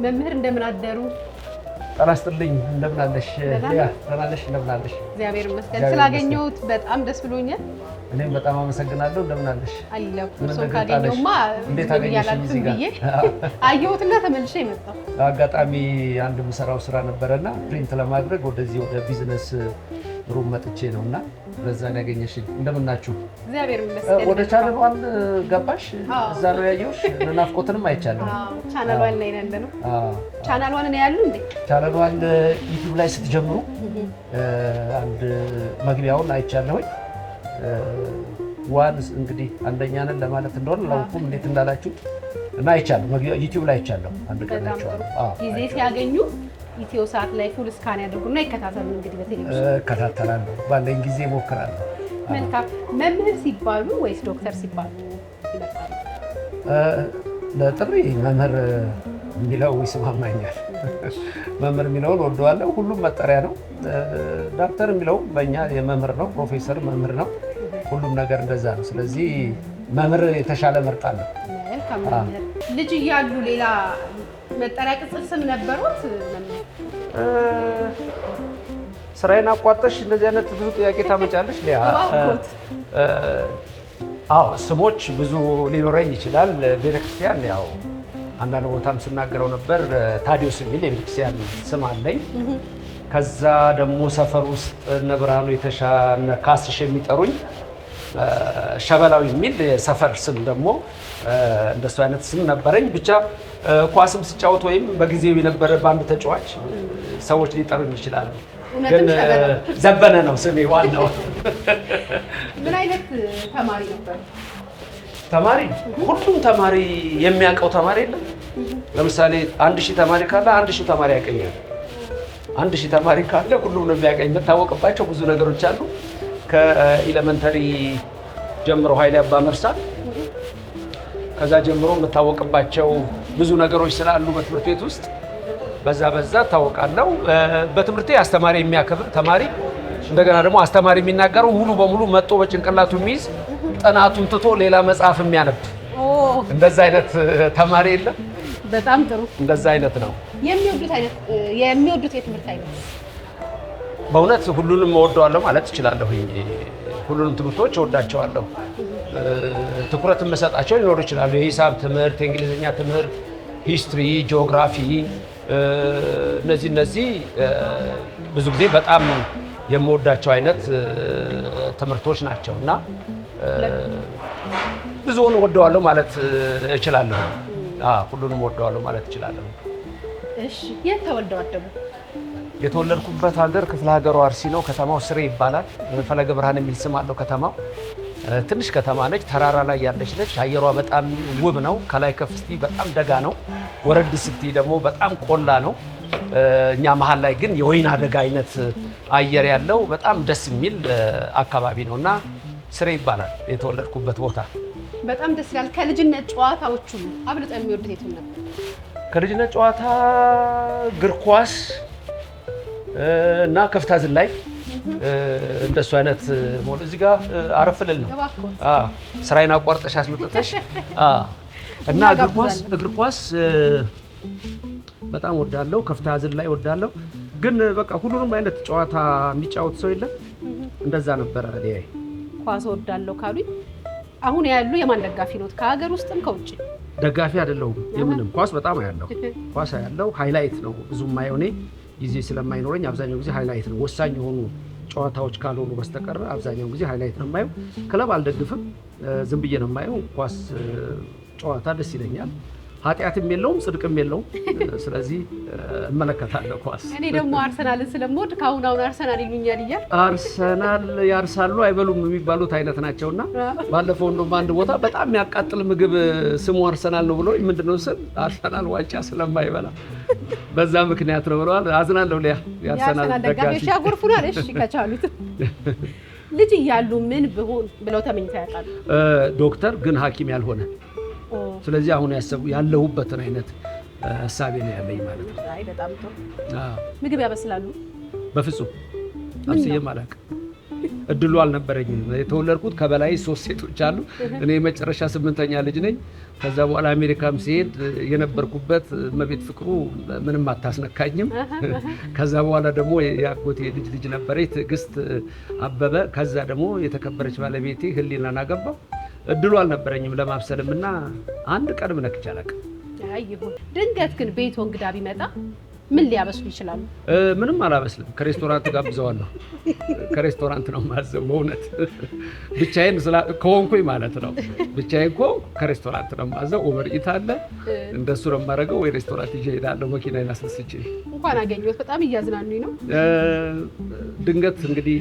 መምህር እንደምን አደሩ? ጣላስጥልኝ እንደምን አለሽ? ተናለሽ እንደምን አለሽ? እግዚአብሔር ይመስገን ስላገኘሁት በጣም ደስ ብሎኛል። እኔም በጣም አመሰግናለሁ። እንደምን አለሽ? አለሁ ሰው ካገኘውማ እንዴት አገኘሽ? እዚህ ጋር አየሁትና ተመልሼ መጣሁ። አጋጣሚ አንድ የምሰራው ስራ ነበረና ፕሪንት ለማድረግ ወደዚህ ወደ ቢዝነስ ሩም መጥቼ ነውና ለዛ ነው ያገኘሽኝ። እንደምን ናችሁ? እግዚአብሔር ይመስገን። ወደ ቻናል ዋን ገባሽ? እዛ ነው ያየሁሽ። ናፍቆትንም አይቻለሁ። ቻናል ዋን ላይ ነን ነው። ቻናል ዋን ነው ያሉ እንዴ? ቻናል ዋን ዩቲዩብ ላይ ስትጀምሩ አንድ መግቢያውን አይቻለሁኝ። ዋን እንግዲህ አንደኛ ነን ለማለት እንደሆነ ላውቁም እንዴት እንዳላችሁ እና አይቻለሁ። መግቢያው ዩቲዩብ ላይ አይቻለሁ። አንድ ቀን አይቻለሁ። ጊዜ ሲያገኙ ኢትዮ ሰዓት ላይ ፉል ስካን ያድርጉና ይከታተሉ። እንግዲህ በቴሌቪዥን እከታተላለሁ፣ ባለኝ ጊዜ እሞክራለሁ። መልካም። መምህር ሲባሉ ወይስ ዶክተር ሲባሉ ይመርጣሉ? ለጥሪ መምህር የሚለው ይስማማኛል። መምህር የሚለውን ወደዋለሁ። ሁሉም መጠሪያ ነው። ዶክተር የሚለው በእኛ የመምህር ነው፣ ፕሮፌሰር መምህር ነው። ሁሉም ነገር እንደዛ ነው። ስለዚህ መምህር የተሻለ መርጣለሁ። መልካም። መምህር ልጅ እያሉ ሌላ መጠሪያ ቅጽል ስም ነበሩት? ስራዬን አቋርጠሽ እንደዚህ አይነት ብዙ ጥያቄ ታመጫለሽ። አዎ ስሞች ብዙ ሊኖረኝ ይችላል። ቤተክርስቲያን ያው አንዳንድ ቦታም ስናገረው ነበር። ታዲዮስ የሚል የቤተክርስቲያን ስም አለኝ። ከዛ ደግሞ ሰፈር ውስጥ እነ ብርሃኑ የተሻነ ካስሽ የሚጠሩኝ ሸበላው የሚል የሰፈር ስም ደግሞ እንደሱ አይነት ስም ነበረኝ። ብቻ ኳስም ስጫወት ወይም በጊዜው የነበረ በአንድ ተጫዋች ሰዎች ሊጠሩኝ ይችላሉ። ግን ዘበነ ነው ስሜ ዋናው። ምን አይነት ተማሪ ነበር? ተማሪ ሁሉም ተማሪ የሚያውቀው ተማሪ የለም። ለምሳሌ 1000 ተማሪ ካለ 1000 ተማሪ ያቀኛል። 1000 ተማሪ ካለ ሁሉም ነው የሚያቀኝ። የምታወቅባቸው ብዙ ነገሮች አሉ። ከኤሌመንተሪ ጀምሮ ኃይሌ አባ መርሳ ከዛ ጀምሮ የምታወቅባቸው ብዙ ነገሮች ስላሉ በትምህርት ቤት ውስጥ በዛ ታወቃለሁ። በትምህርቴ አስተማሪ የሚያከብር ተማሪ፣ እንደገና ደግሞ አስተማሪ የሚናገረው ሙሉ በሙሉ መጥቶ በጭንቅላቱ የሚይዝ ጥናቱን ትቶ ሌላ መጽሐፍ የሚያነብ እንደዛ አይነት ተማሪ የለም። በጣም ጥሩ። እንደዛ አይነት ነው። የሚወዱት የትምህርት አይነት? በእውነት ሁሉንም እወደዋለሁ ማለት እችላለሁ። ሁሉንም ትምህርቶች እወዳቸዋለሁ። ትኩረት የምሰጣቸው ሊኖሩ ይችላሉ። የሂሳብ ትምህርት፣ የእንግሊዝኛ ትምህርት፣ ሂስትሪ፣ ጂኦግራፊ እነዚህ ብዙ ጊዜ በጣም የምወዳቸው አይነት ትምህርቶች ናቸው እና ብዙውን እወደዋለሁ ማለት እችላለሁ። ሁሉንም እወደዋለሁ ማለት እችላለሁ። እሺ፣ የት ተወልደው አደጉ? የተወለድኩበት ሀገር ክፍለ ሀገሩ አርሲ ነው። ከተማው ስሬ ይባላል። ፈለገ ብርሃን የሚል ስም አለው ከተማው። ትንሽ ከተማ ነች፣ ተራራ ላይ ያለች ነች። አየሯ በጣም ውብ ነው። ከላይ ከፍ ስትይ በጣም ደጋ ነው፣ ወረድ ስትይ ደግሞ በጣም ቆላ ነው። እኛ መሀል ላይ ግን የወይና ደጋ አይነት አየር ያለው በጣም ደስ የሚል አካባቢ ነው እና ስሬ ይባላል የተወለድኩበት ቦታ። በጣም ደስ ይላል። ከልጅነት ጨዋታዎቹ አብልጠው የሚወዱት የቱን ነበር? ከልጅነት ጨዋታ እግር ኳስ እና ከፍታ ዝላይ እንደሱ አይነት ሞል እዚህ ጋር አረፍልል ነው። ስራዬን አቋርጠሽ አስመጥተሽ እና እግር ኳስ በጣም ወዳለው፣ ከፍታ ዝላይ ወዳለው። ግን በቃ ሁሉንም አይነት ጨዋታ የሚጫወት ሰው የለም። እንደዛ ነበረ። ኳስ ወዳለው ካሉኝ አሁን ያሉ የማን ደጋፊ ነው? ከሀገር ውስጥም ከውጭ? ደጋፊ አይደለሁም። የምንም ኳስ በጣም ያለው ሃይላይት ነው። ብዙም ማየው እኔ ጊዜ ስለማይኖረኝ አብዛኛው ጊዜ ሃይላይት ነው። ወሳኝ የሆኑ ጨዋታዎች ካልሆኑ በስተቀር አብዛኛው ጊዜ ሃይላይት ነው የማየው። ክለብ አልደግፍም፣ ዝም ብዬ ነው የማየው። ኳስ ጨዋታ ደስ ይለኛል። ኃጢአትም የለውም ጽድቅም የለውም። ስለዚህ እመለከታለሁ ኳስ። እኔ ደግሞ አርሰናልን ስለምወድ ከአሁን አርሰናል ይሉኛል እያል አርሰናል ያርሳሉ አይበሉም የሚባሉት አይነት ናቸውና ባለፈው እንደውም አንድ ቦታ በጣም የሚያቃጥል ምግብ ስሙ አርሰናል ነው ብሎ ምንድነው ስል አርሰናል ዋንጫ ስለማይበላ በዛ ምክንያት ነው ብለዋል። አዝናለሁ። የአርሰናል ደጋፊዎች ያጎርፉናል። እሺ ከቻሉት ልጅ እያሉ ምን ብሆን ብለው ተመኝተው ያውቃሉ? ዶክተር ግን ሐኪም ያልሆነ። ስለዚህ አሁን ያለሁበትን አይነት ሀሳቤ ነው ያለኝ ማለት ነው። አይ በጣም ጥሩ። ምግብ ያበስላሉ? በፍጹም አብስዬም አላውቅም። እድሉ አልነበረኝም። የተወለድኩት ከበላይ 3 ሴቶች አሉ። እኔ የመጨረሻ 8ኛ ልጅ ነኝ። ከዛ በኋላ አሜሪካም ሲሄድ የነበርኩበት እመቤት ፍቅሩ ምንም አታስነካኝም። ከዛ በኋላ ደግሞ የአጎቴ ልጅ ነበረች ትዕግስት አበበ። ከዛ ደግሞ የተከበረች ባለቤቴ ህሊናን አገባው። እድሉ አልነበረኝም ለማብሰልም እና አንድ ቀንም ነክቼ አላውቅም። ይሁን። ድንገት ግን ቤቶ እንግዳ ቢመጣ ምን ሊያበስሉ ይችላሉ? ምንም አላበስልም። ከሬስቶራንት ጋብዘዋለሁ። ከሬስቶራንት ነው ማዘው። በእውነት ብቻዬን ከሆንኩኝ ማለት ነው። ብቻዬን ከሆንኩ ከሬስቶራንት ነው ማዘው። ኦቨር ኢት አለ፣ እንደሱ ነው የማደርገው። ወይ ሬስቶራንት ይዤ እሄዳለሁ መኪናዬን አስነስቼ። እንኳን አገኘሁት። በጣም እያዝናኑኝ ነው። ድንገት እንግዲህ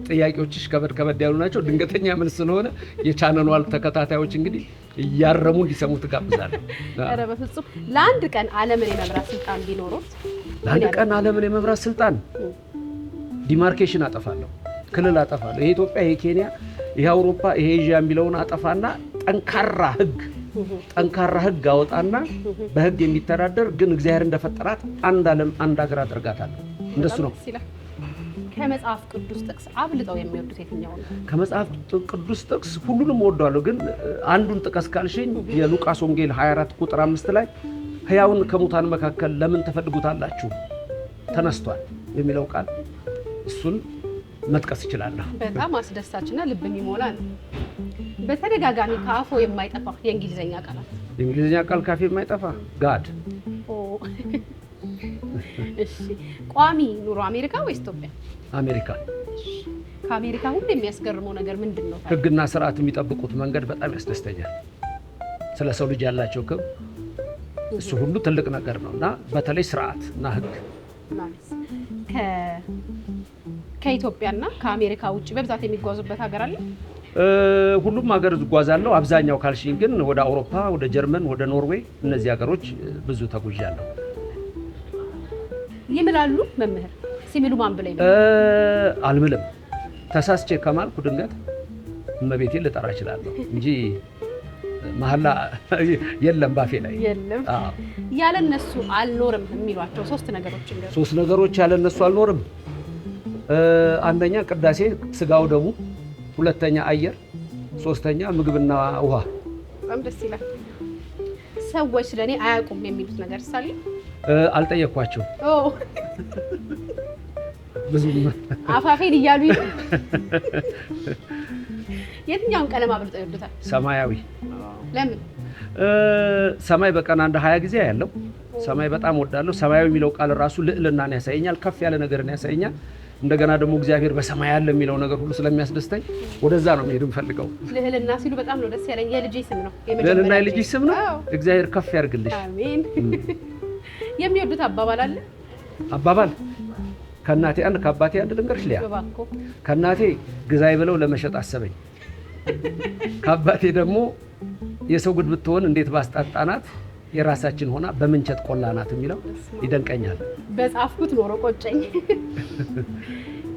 ጥያቄዎችሽ ከበድ ያሉ ናቸው። ድንገተኛ ምን ስለሆነ የቻናሉ ተከታታዮች እንግዲህ እያረሙ እንዲሰሙ ትጋብዛለሁ። ኧረ በፍጹም ለአንድ ቀን ዓለምን የመብራት ስልጣን ቢኖሩት፣ ለአንድ ቀን ዓለምን የመብራት ስልጣን ዲማርኬሽን አጠፋለሁ፣ ክልል አጠፋለሁ። ይሄ ኢትዮጵያ፣ ይሄ ኬንያ፣ ይሄ አውሮፓ፣ ይሄ ኤዥያ የሚለውን አጠፋና ጠንካራ ህግ አወጣና በህግ የሚተዳደር ግን እግዚአብሔር እንደፈጠራት አንድ ዓለም አንድ ሀገር አደርጋታለሁ። እንደሱ ነው። ከመጽሐፍ ቅዱስ ጥቅስ አብልጠው የሚወዱት የትኛው ነው? ከመጽሐፍ ቅዱስ ጥቅስ ሁሉንም እወደዋለሁ፣ ግን አንዱን ጥቀስ ካልሽኝ የሉቃስ ወንጌል 24 ቁጥር 5 ላይ ሕያውን ከሙታን መካከል ለምን ትፈልጉታላችሁ ተነስቷል የሚለው ቃል፣ እሱን መጥቀስ እችላለሁ። በጣም አስደሳችና ልብ የሚሞላ ነው። በተደጋጋሚ ከአፎ የማይጠፋ የእንግሊዝኛ ቃላት። የእንግሊዝኛ ቃል ካፌ የማይጠፋ ጋድ። እሺ፣ ቋሚ ኑሮ አሜሪካ ወይስ ኢትዮጵያ? አሜሪካ። ከአሜሪካ ሁሉ የሚያስገርመው ነገር ምንድን ነው? ህግና ስርዓት የሚጠብቁት መንገድ በጣም ያስደስተኛል። ስለ ሰው ልጅ ያላቸው ክብር፣ እሱ ሁሉ ትልቅ ነገር ነው እና በተለይ ስርዓት እና ህግ። ከኢትዮጵያና ከአሜሪካ ውጭ በብዛት የሚጓዙበት ሀገር አለ? ሁሉም ሀገር እጓዛለሁ። አብዛኛው ካልሽኝ ግን ወደ አውሮፓ፣ ወደ ጀርመን፣ ወደ ኖርዌይ፣ እነዚህ ሀገሮች ብዙ ተጉዣለሁ። ይምላሉ መምህር ሲሚሉ ማን ብለኝ? አልምልም። ተሳስቼ ከማልኩ ድንገት እመቤቴን ልጠራ እችላለሁ እንጂ መሐላ የለም ባፌ ላይ የለም። ያለ እነሱ አልኖርም የሚሏቸው 3 ነገሮች እንደ 3 ነገሮች ያለ እነሱ አልኖርም። አንደኛ ቅዳሴ ስጋው ደሙ፣ ሁለተኛ አየር፣ ሶስተኛ ምግብና ውሃ። በጣም ደስ ይላል። ሰዎች ስለኔ አያውቁም የሚሉት ነገር ሳለ አልጠየኳቸው። ብዙም አፋፌን እያሉ የትኛውን ቀለም አብልጠው ይወዱታል? ሰማያዊ። ለምን? ሰማይ በቀን 20 ጊዜ ያለው ሰማይ በጣም ወዳለሁ። ሰማያዊ የሚለው ቃል ራሱ ልዕልናን ያሳየኛል፣ ከፍ ያለ ነገርን ያሳየኛል። እንደገና ደግሞ እግዚአብሔር በሰማይ ያለ የሚለው ነገር ሁሉ ስለሚያስደስተኝ ወደዛ ነው መሄድ የምፈልገው። ልዕልና ሲሉ በጣም ነው ደስ ያለኝ። የልጄ ስም ነው። ልዕልና የልጄ ስም ነው። እግዚአብሔር ከፍ ያርግልሽ። አሜን። የሚወዱት አባባል አለ? አባባል ከእናቴ አንድ ከአባቴ አንድ ልንገርሽ። ሊያ ከእናቴ ግዛይ ብለው ለመሸጥ አሰበኝ። ከአባቴ ደግሞ የሰው ጉድ ብትሆን እንዴት ባስጣጣናት የራሳችን ሆና በምንቸት ቆላናት የሚለው ይደንቀኛል። በጻፍኩት ኖሮ ቆጨኝ።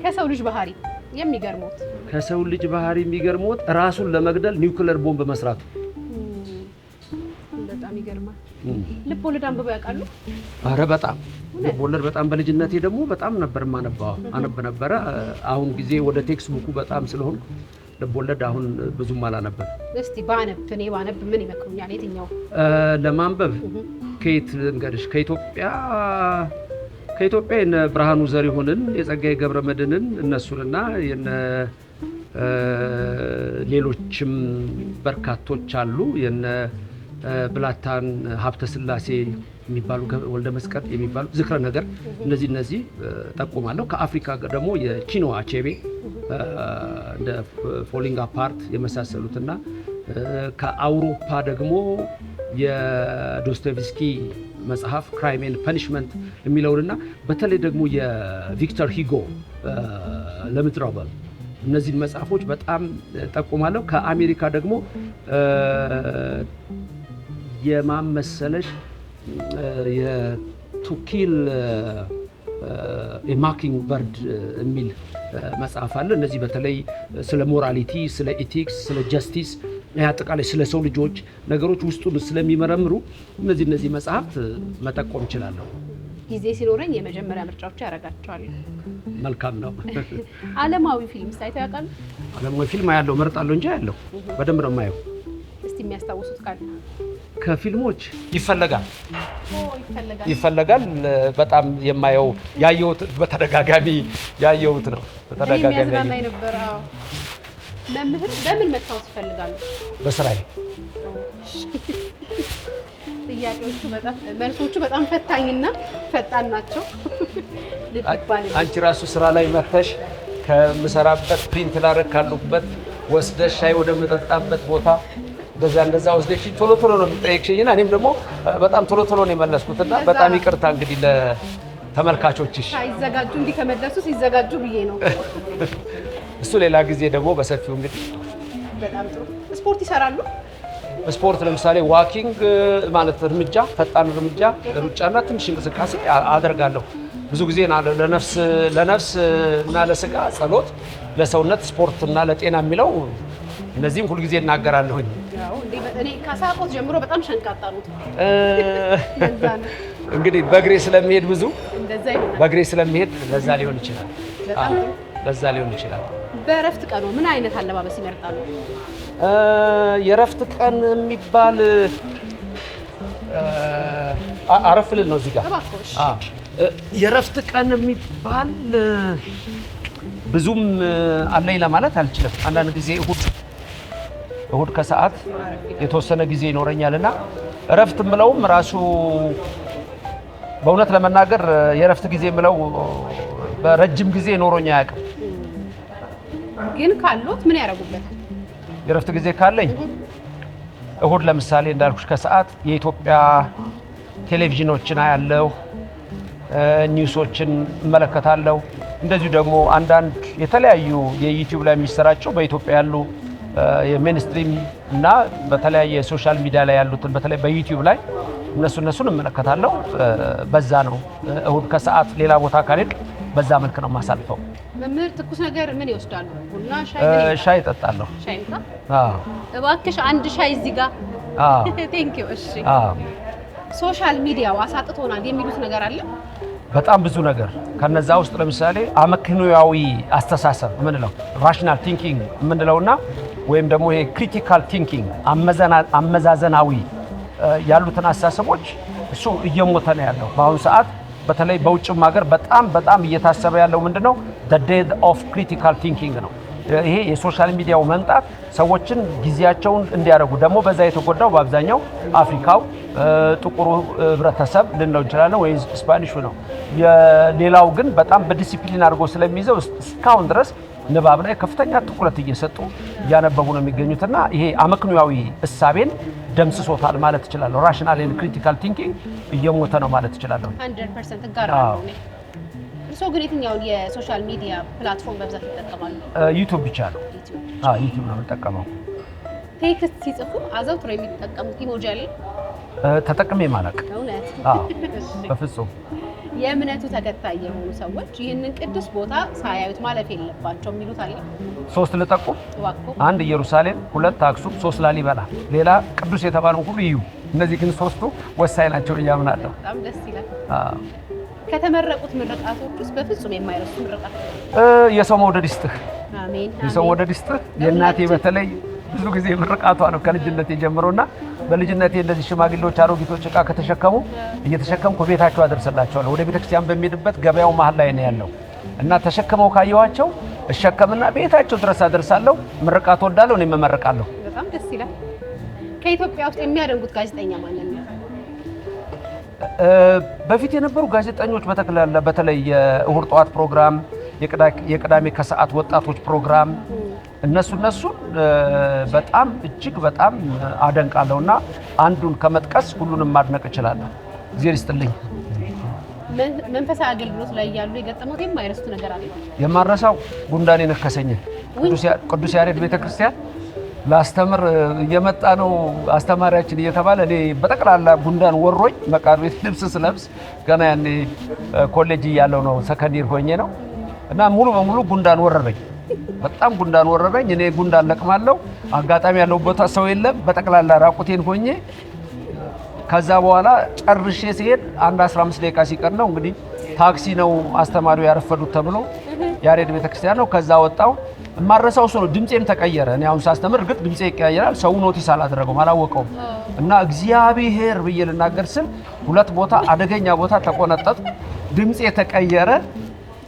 ከሰው ልጅ ባህሪ የሚገርሞት? ከሰው ልጅ ባህሪ የሚገርሞት ራሱን ለመግደል ኒውክሌር ቦምብ መስራቱ። በጣም ይገርማል። ልብ ወለድ አንብበው ያውቃሉ? አረ በጣም ልብ ወለድ በጣም። በልጅነቴ ደግሞ በጣም ነበር አነብ ነበረ። አሁን ጊዜ ወደ ቴክስት ቡኩ በጣም ስለሆነ ልብ ወለድ አሁን ብዙም አላነበብም። እስቲ እኔ ባነብ ምን ይመክሩኛል? የትኛው ለማንበብ? ከየት እንግዲህ ከኢትዮጵያ የነ ብርሃኑ ዘሪሁንን፣ የጸጋዬ ገብረመድህንን እነሱንና የነ ሌሎችም በርካቶች አሉ። የነ ብላታን ሀብተ ስላሴ የሚባሉ ወልደ መስቀል የሚባሉ ዝክረ ነገር እነዚህ ጠቁማለሁ። ከአፍሪካ ደግሞ የቺኖ አቼቤ እንደ ፎሊንግ አፓርት የመሳሰሉትና ከአውሮፓ ደግሞ የዶስቶቭስኪ መጽሐፍ ክራይም ኤንድ ፐኒሽመንት የሚለውንና በተለይ ደግሞ የቪክተር ሂጎ ለምትራበል እነዚህን መጽሐፎች በጣም ጠቁማለሁ። ከአሜሪካ ደግሞ የማመሰለሽ የቱኪል የማኪንግ በርድ የሚል መጽሐፍ አለ። እነዚህ በተለይ ስለ ሞራሊቲ፣ ስለ ኢቲክስ፣ ስለ ጀስቲስ አጠቃላይ ስለ ሰው ልጆች ነገሮች ውስጡን ስለሚመረምሩ እነዚህ መጽሐፍት መጠቆም እችላለሁ። ጊዜ ሲኖረኝ የመጀመሪያ ምርጫዎች ያረጋቸዋል። መልካም ነው። ዓለማዊ ፊልም ሳይተው ያውቃሉ? ዓለማዊ ፊልም ያለው መርጣለሁ እንጂ ያለው በደንብ ነው የማየው። እስቲ የሚያስታውሱት ካለ? ከፊልሞች ይፈለጋል በጣም የማየው ያየሁት በተደጋጋሚ ያየሁት ነው። በተደጋጋሚ ነበር። አዎ መምህር በምን መታወስ ይፈልጋሉ? በስራዬ። ጥያቄዎቹ በጣም መልሶቹ በጣም ፈታኝና ፈጣን ናቸው። አንቺ ራሱ ስራ ላይ መተሽ ከምሰራበት ፕሪንት ላደርግ ካሉበት ወስደሽ ሻይ ወደ መጠጣበት ቦታ እንደዛ ወስደሽ ቶሎ ነው የምትጠይቅሽኝና እኔም ደግሞ በጣም ቶሎ ነው የመለስኩትና በጣም ይቅርታ እንግዲህ ለተመልካቾችሽ። ሳይዘጋጁ እንዲህ ከመለሱ ሲዘጋጁ ብዬ ነው። እሱ ሌላ ጊዜ ደግሞ በሰፊው እንግዲህ። በጣም ጥሩ። ስፖርት ይሰራሉ? ስፖርት ለምሳሌ ዋኪንግ ማለት እርምጃ፣ ፈጣን እርምጃ፣ ሩጫና ትንሽ እንቅስቃሴ አደርጋለሁ። ብዙ ጊዜ ለነፍስ እና ለስጋ ጸሎት፣ ለሰውነት ስፖርት እና ለጤና የሚለው እነዚህም ሁሉ ጊዜ እናገራለሁኝ። ያው እኔ ከሳቆት ጀምሮ በጣም ሸንቃጣ ነው። እንግዲህ በእግሬ ስለሚሄድ ብዙ እንደዛ ይሆናል። በእግሬ ስለሚሄድ ለዛ ሊሆን ይችላል። በጣም ለዛ ሊሆን ይችላል። በእረፍት ቀኑ ምን አይነት አለባበስ ይመርጣሉ? የእረፍት ቀን የሚባል አረፍ ልል ነው እዚህ ጋር። የእረፍት ቀን የሚባል ብዙም አለኝ ለማለት አልችልም። አንዳንድ ጊዜ እሁድ ከሰዓት የተወሰነ ጊዜ ይኖረኛልና እረፍት የምለውም ራሱ በእውነት ለመናገር የእረፍት ጊዜ የምለው በረጅም ጊዜ ኖሮኝ አያውቅም። ግን ካሉት ምን ያደርጉበታል? የእረፍት ጊዜ ካለኝ እሁድ ለምሳሌ እንዳልኩሽ ከሰዓት የኢትዮጵያ ቴሌቪዥኖችን አያለሁ፣ ኒውሶችን እመለከታለሁ። እንደዚሁ ደግሞ አንዳንድ የተለያዩ የዩቲዩብ ላይ የሚሰራቸው በኢትዮጵያ ያሉ የሜንስትሪም እና በተለያየ ሶሻል ሚዲያ ላይ ያሉትን በተለይ በዩቲዩብ ላይ እነሱን እመለከታለሁ። በዛ ነው እሁድ ከሰዓት ሌላ ቦታ ካልሄድ በዛ መልክ ነው የማሳልፈው። መምህር ትኩስ ነገር ምን ይወስዳሉ? ቡና፣ ሻይ እጠጣለሁ። ሻይ እንኳን? አዎ። እባክሽ አንድ ሻይ እዚህ ጋር። አዎ። ቴንክ ዩ። እሺ። አዎ። ሶሻል ሚዲያው አሳጥቶናል የሚሉት ነገር አለ? በጣም ብዙ ነገር። ከነዛ ውስጥ ለምሳሌ አመክንዮአዊ አስተሳሰብ የምንለው ራሽናል ቲንኪንግ የምንለውና ወይም ደግሞ ይሄ ክሪቲካል ቲንኪንግ አመዛዘናዊ ያሉትን አስተሳሰቦች እሱ እየሞተ ነው ያለው በአሁኑ ሰዓት። በተለይ በውጭም ሀገር በጣም እየታሰበ ያለው ምንድነው the death of critical thinking ነው። ይሄ የሶሻል ሚዲያው መምጣት ሰዎችን ጊዜያቸውን እንዲያደርጉ ደግሞ በዛ የተጎዳው በአብዛኛው አፍሪካው ጥቁሩ ህብረተሰብ ልንለው እንችላለን ወይ ስፓኒሹ ነው። የሌላው ግን በጣም በዲሲፕሊን አድርጎ ስለሚይዘው እስካሁን ድረስ ንባብ ላይ ከፍተኛ ትኩረት እየሰጡ እያነበቡ ነው የሚገኙትና ይሄ አመክንዮአዊ እሳቤን ደምስሶታል ማለት እችላለሁ። ራሽናል ኤንድ ክሪቲካል ቲንኪንግ እየሞተ ነው ማለት እችላለሁ። 100% እጋራለሁ እኔ። እርስዎ ግን የትኛውን የሶሻል ሚዲያ ፕላትፎርም በብዛት ይጠቀማሉ? ዩቲዩብ ብቻ ነው። ዩቲዩብ ነው የምጠቀመው። ቴክስት ሲጽፉ አዘውትሮ የሚጠቀሙት ኢሞጂ አለ? ተጠቅሜ ማለቅ። እውነት? በፍጹም። የእምነቱ ተከታይ የሆኑ ሰዎች ይህንን ቅዱስ ቦታ ሳያዩት ማለፍ የለባቸው የሚሉት አለ? 3 ልጠቁም። 1 ኢየሩሳሌም፣ 2 አክሱም፣ 3 ላሊበላ። ሌላ ቅዱስ የተባለው ሁሉ እዩ። እነዚህ ግን 3ቱ ወሳኝ ናቸው እያምናለሁ። በጣም ደስ ይላል። ከተመረቁት ምርቃቶች ውስጥ በፍጹም የማይረሱ ምርቃት የሰው መውደድ ይስጥህ። አሜን። የሰው መውደድ ይስጥህ። የእናቴ በተለይ ብዙ ጊዜ ምርቃቷ ነው ከልጅነቴ ጀምሮና በልጅነቴ እንደዚህ ሽማግሌዎች አሮጊቶች እቃ ከተሸከሙ እየተሸከምኩ ቤታቸው አደርስላቸዋለሁ። ወደ ቤተክርስቲያን በሚሄድበት ገበያው መሀል ላይ ነው ያለው እና ተሸክመው ካየኋቸው እሸከምና ቤታቸው ድረስ አደርሳለሁ። ምርቃት ወዳለሁ፣ እኔም እመርቃለሁ። በጣም ደስ ይላል። ከኢትዮጵያ ውስጥ የሚያደንቁት ጋዜጠኛ ማን ነው? በፊት የነበሩ ጋዜጠኞች በተክላላ በተለይ የእሁድ ጠዋት ፕሮግራም፣ የቅዳሜ ከሰዓት ወጣቶች ፕሮግራም እነሱን በጣም እጅግ በጣም አደንቃለሁና አንዱን ከመጥቀስ ሁሉንም ማድነቅ እችላለሁ። እግዚአብሔር ይስጥልኝ። መንፈሳዊ አገልግሎት ላይ ያሉ የገጠመው የማይረሱት ነገር አለ? የማረሳው ጉንዳን የነከሰኝ ቅዱስ ያሬድ ቤተክርስቲያን ላስተምር እየመጣ ነው አስተማሪያችን እየተባለ እኔ በጠቅላላ ጉንዳን ወሮኝ መቃር ቤት ልብስ ስለብስ ገና ያኔ ኮሌጅ እያለሁ ነው ሰከንዲር ሆኜ ነው እና ሙሉ በሙሉ ጉንዳን ወረረኝ። በጣም ጉንዳን ወረረኝ። እኔ ጉንዳን ለቅማለሁ። አጋጣሚ ያለው ቦታ ሰው የለም። በጠቅላላ ራቁቴን ሆኜ ከዛ በኋላ ጨርሼ ሲሄድ አንድ 15 ደቂቃ ሲቀር ነው እንግዲህ ታክሲ ነው አስተማሪው ያረፈዱት ተብሎ ያሬድ ቤተክርስቲያን ነው። ከዛ ወጣው ማረሳው ሰው ነው። ድምጼም ተቀየረ። እኔ አሁን ሳስተምር እርግጥ ድምጼ ይቀያየራል። ሰው ኖቲስ አላደረገውም፣ አላወቀውም። እና እግዚአብሔር ብዬ ልናገር ስል ሁለት ቦታ አደገኛ ቦታ ተቆነጠጥ፣ ድምጼ ተቀየረ።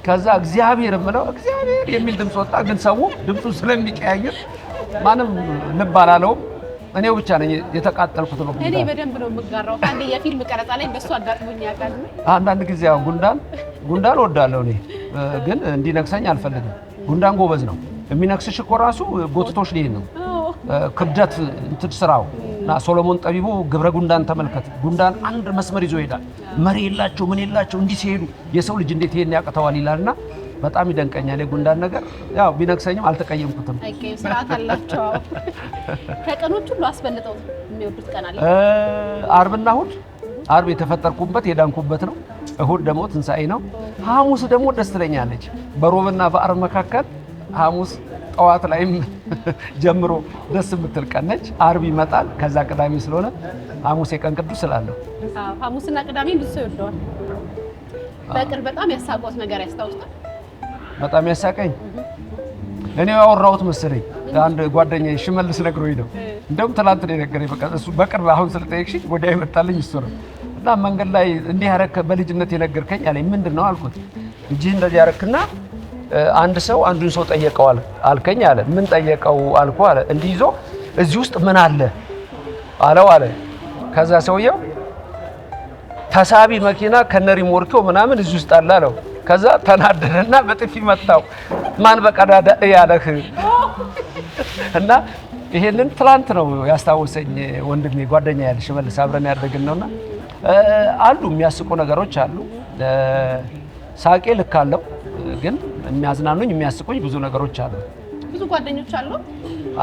ከዛ እግዚአብሔር የምለው እግዚአብሔር የሚል ድምጽ ወጣ። ግን ሰው ድምጹ ስለሚቀያየር ማንም ልብ አላለውም። እኔው ብቻ ነኝ የተቃጠልኩት ነው። እኔ በደንብ ነው የምጋራው። አንዴ የፊልም ቀረጻ ላይ በሱ አጋጥሞኝ ያውቃል። አንዳንድ ጊዜ ያው ጉንዳን ወዳለሁ እኔ፣ ግን እንዲነክሰኝ አልፈልግም። ጉንዳን ጎበዝ ነው። የሚነክስሽ እኮ ራሱ ጎትቶሽ ሊሄድ ነው። ክብደት እንትን ስራው እና ሶሎሞን ጠቢቡ ግብረ ጉንዳን ተመልከት። ጉንዳን አንድ መስመር ይዞ ይሄዳል። መሪ የላቸው ምን የላቸው እንዲህ ሲሄዱ የሰው ልጅ እንዴት ይሄን ያቅተዋል ይላልና በጣም ይደንቀኛል የጉንዳን ነገር። ያው ቢነክሰኝም አልተቀየምኩትም። አይቀየም፣ ስርዓት አላቸው። ከቀኖች ሁሉ አስበልጠው የሚወዱት ቀን አለ? አርብና እሑድ። አርብ የተፈጠርኩበት የዳንኩበት ነው። እሑድ ደግሞ ትንሣኤ ነው። ሐሙስ ደግሞ ደስ ትለኛለች። በሮብና በአርብ መካከል ሐሙስ ጠዋት ላይም ጀምሮ ደስ የምትል ቀን ነች። አርብ ይመጣል፣ ከዛ ቅዳሜ ስለሆነ ሐሙስ የቀን ቅዱስ ስላለው ሐሙስና ቅዳሜ ብዙ ሰው ይወደዋል። በቅርብ በጣም ያሳቆት ነገር ያስታውሳል? በጣም ያሳቀኝ እኔ ያወራሁት መሰለኝ አንድ ጓደኛዬ ሽመልስ ነግሮኝ ነው። እንደውም ትናንት ነው የነገረኝ። በቃ እሱ በቅርብ አሁን ስለጠየቅሽኝ ወዲያ ይመጣልኝ እሱ ነው። እና መንገድ ላይ እንዲህ ያረከ በልጅነት የነገርከኝ አለኝ። ምንድን ነው አልኩት። እጅህ እንደዚህ ያረክና አንድ ሰው አንዱን ሰው ጠየቀው አልከኝ አለ። ምን ጠየቀው አልኩ አለ። እንዲህ ይዞ እዚህ ውስጥ ምን አለ አለው አለ። ከዛ ሰውየው ተሳቢ መኪና ከነሪሞርኪው ምናምን እዚህ ውስጥ አለ አለው። ከዛ ተናደረና በጥፊ መታው። ማን በቀዳዳ ያለህ እና ይሄንን ትላንት ነው ያስታወሰኝ ወንድሜ ጓደኛ ያለ ሽመልስ አብረን ያደረግን ነውና አሉ የሚያስቁ ነገሮች አሉ። ሳቄ ልክ አለው፣ ግን የሚያዝናኑኝ የሚያስቁኝ ብዙ ነገሮች አሉ። ብዙ ጓደኞች አሉ?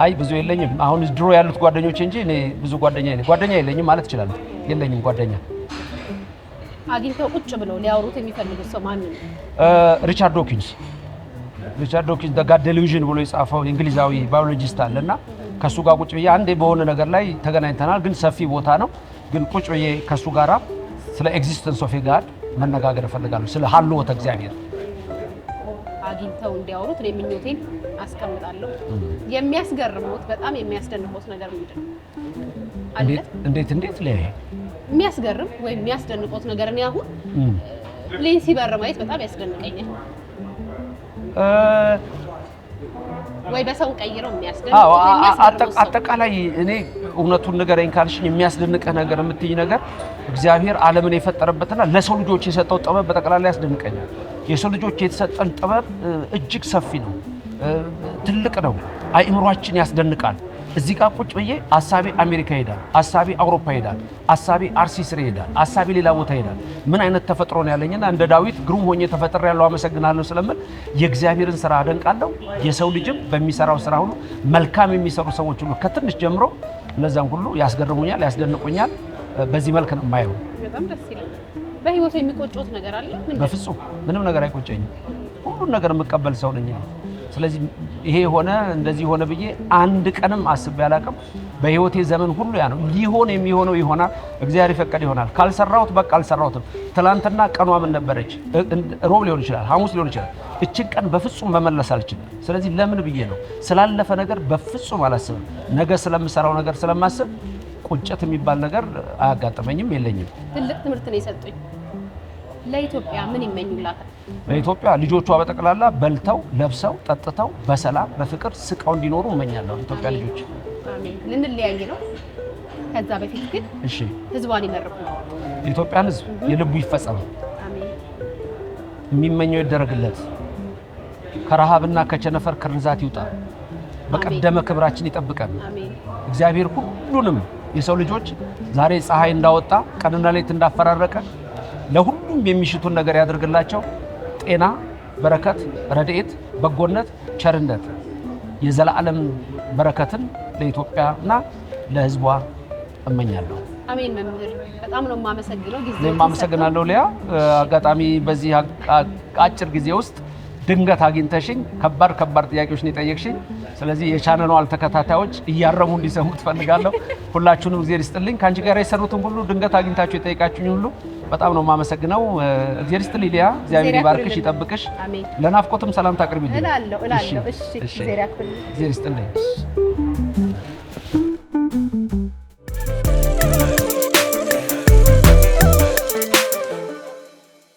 አይ ብዙ የለኝም። አሁን ድሮ ያሉት ጓደኞች እንጂ እኔ ብዙ ጓደኛ የለኝም ማለት እችላለሁ። የለኝም ጓደኛ። አግኝተው ቁጭ ብለው ሊያወሩት የሚፈልጉት ሰው ማን ነው? ሪቻርድ ዶኪንስ ዘ ጋድ ዴሉዥን ብሎ የጻፈው እንግሊዛዊ ባዮሎጂስት አለና ከሱ ጋር ቁጭ ብዬ አንዴ በሆነ ነገር ላይ ተገናኝተናል። ግን ሰፊ ቦታ ነው። ግን ቁጭ ብዬ ከሱ ጋራ ስለ ኤግዚስተንስ ኦፍ ጋድ መነጋገር እፈልጋለሁ። ስለ ሀልዎተ እግዚአብሔር አግኝተው እንዲያወሩት እኔ ምኞቴን አስቀምጣለሁ። የሚያስገርሙት በጣም የሚያስደንቁት ነገር ምንድን ነው? እንዴት ላይ የሚያስገርም ወይም የሚያስደንቁት ነገር እኔ አሁን ፕሌን ሲበር ማየት በጣም ያስደንቀኛል። ወይ በሰው ቀይረው የሚያስደንቁት አጠቃላይ እኔ እውነቱን ንገረኝ ካልሽኝ የሚያስደንቀህ ነገር የምትይ ነገር እግዚአብሔር ዓለምን የፈጠረበትና ለሰው ልጆች የሰጠው ጥበብ በጠቅላላ ያስደንቀኛል። የሰው ልጆች የተሰጠን ጥበብ እጅግ ሰፊ ነው፣ ትልቅ ነው። አእምሯችን ያስደንቃል። እዚህ ጋር ቁጭ ብዬ አሳቢ አሜሪካ ይሄዳል፣ አሳቢ አውሮፓ ይሄዳል፣ አሳቢ አርሲ ስር ይሄዳል፣ አሳቢ ሌላ ቦታ ይሄዳል። ምን አይነት ተፈጥሮ ነው ያለኝና እንደ ዳዊት ግሩም ሆኜ ተፈጥሬያለሁ አመሰግናለሁ ስለምን የእግዚአብሔርን ስራ አደንቃለሁ። የሰው ልጅም በሚሰራው ስራ ሁሉ መልካም የሚሰሩ ሰዎች ሁሉ ከትንሽ ጀምሮ እነዛን ሁሉ ያስገርሙኛል፣ ያስደንቁኛል። በዚህ መልክ ነው የማየው። በጣም ደስ ይላል። በህይወቱ የሚቆጨውት ነገር አለ? በፍጹም ምንም ነገር አይቆጨኝም። ሁሉን ነገር የምቀበል ሰው ነኝ። ስለዚህ ይሄ ሆነ እንደዚህ ሆነ ብዬ አንድ ቀንም አስቤ አላውቅም። በህይወቴ ዘመን ሁሉ ያ ነው። ሊሆን የሚሆነው ይሆናል። እግዚአብሔር ይፈቀድ ይሆናል። ካልሰራሁት በቃ አልሰራሁትም። ትላንትና ቀኗ ምን ነበረች? ሮብ ሊሆን ይችላል፣ ሐሙስ ሊሆን ይችላል። እችን ቀን በፍጹም መመለስ አልችልም። ስለዚህ ለምን ብዬ ነው ስላለፈ ነገር በፍጹም አላስብም። ነገ ስለምሰራው ነገር ስለማስብ ቁጭት የሚባል ነገር አያጋጥመኝም፣ የለኝም። ትልቅ ትምህርት ነው የሰጡኝ። ለኢትዮጵያ ምን ይመኙላታል? ለኢትዮጵያ ልጆቿ በጠቅላላ በልተው ለብሰው ጠጥተው በሰላም በፍቅር ስቀው እንዲኖሩ እመኛለሁ። ኢትዮጵያ ልጆች አሜን። ልንለያይ ነው። ከዛ በፊት ግን እሺ፣ ህዝቧን ይመርቁ። የኢትዮጵያን ህዝብ የልቡ ይፈጸም፣ አሜን። የሚመኘው ይደረግለት፣ ከረሃብና ከቸነፈር ከርዛት ይውጣ፣ በቀደመ ክብራችን ይጠብቀን። አሜን። እግዚአብሔር ሁሉንም የሰው ልጆች ዛሬ ፀሐይ እንዳወጣ ቀንና ሌሊት እንዳፈራረቀ ለሁሉም የሚሽቱን ነገር ያደርግላቸው። ጤና፣ በረከት፣ ረድኤት፣ በጎነት፣ ቸርነት የዘላለም በረከትን ለኢትዮጵያና ለህዝቧ እመኛለሁ። አሜን። መምህር በጣም ነው የማመሰግነው። እኔም አመሰግናለሁ ሊያ። አጋጣሚ በዚህ አጭር ጊዜ ውስጥ ድንገት አግኝተሽኝ ከባድ ጥያቄዎች ነው የጠየቅሽኝ። ስለዚህ የቻናሉ ተከታታዮች እያረሙ እንዲሰሙ ትፈልጋለሁ። ሁላችሁንም እግዚአብሔር ይስጥልኝ። ከአንቺ ጋር የሰሩትን ሁሉ ድንገት አግኝታችሁ የጠየቃችሁኝ ሁሉ በጣም ነው የማመሰግነው። እግዚአብሔር ይስጥልኝ ሊያ፣ እግዚአብሔር ይባርክሽ ይጠብቅሽ። ለናፍቆትም ሰላም ታቅርቢልኝ እላለሁ። እሺ እግዚአብሔር ያክብርልኝ። እግዚአብሔር ይስጥልኝ።